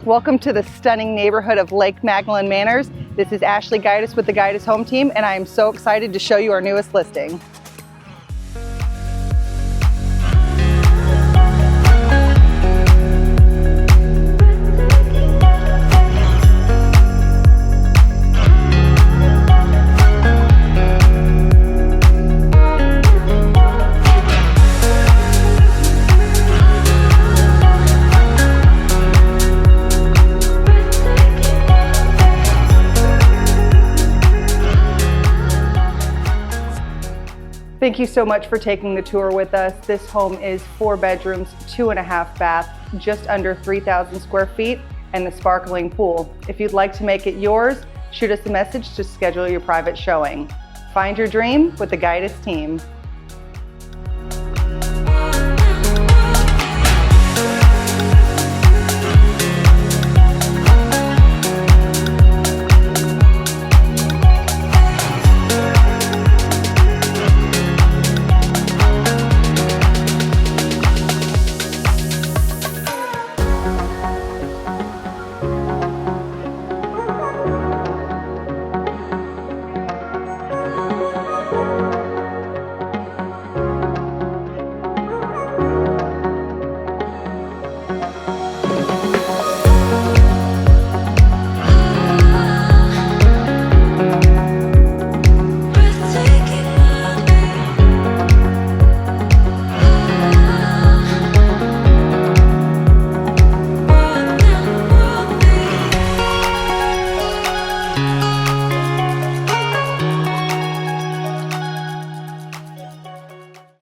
Welcome to the stunning neighborhood of Lake Magdalene Manors. This is Ashley Guidus with the Guidus Home Team, and I am so excited to show you our newest listing. Thank you so much for taking the tour with us. This home is 4 bedrooms, 2.5 baths, just under 3,000 square feet, and the sparkling pool. If you'd like to make it yours, shoot us a message to schedule your private showing. Find your dream with the Guidus team.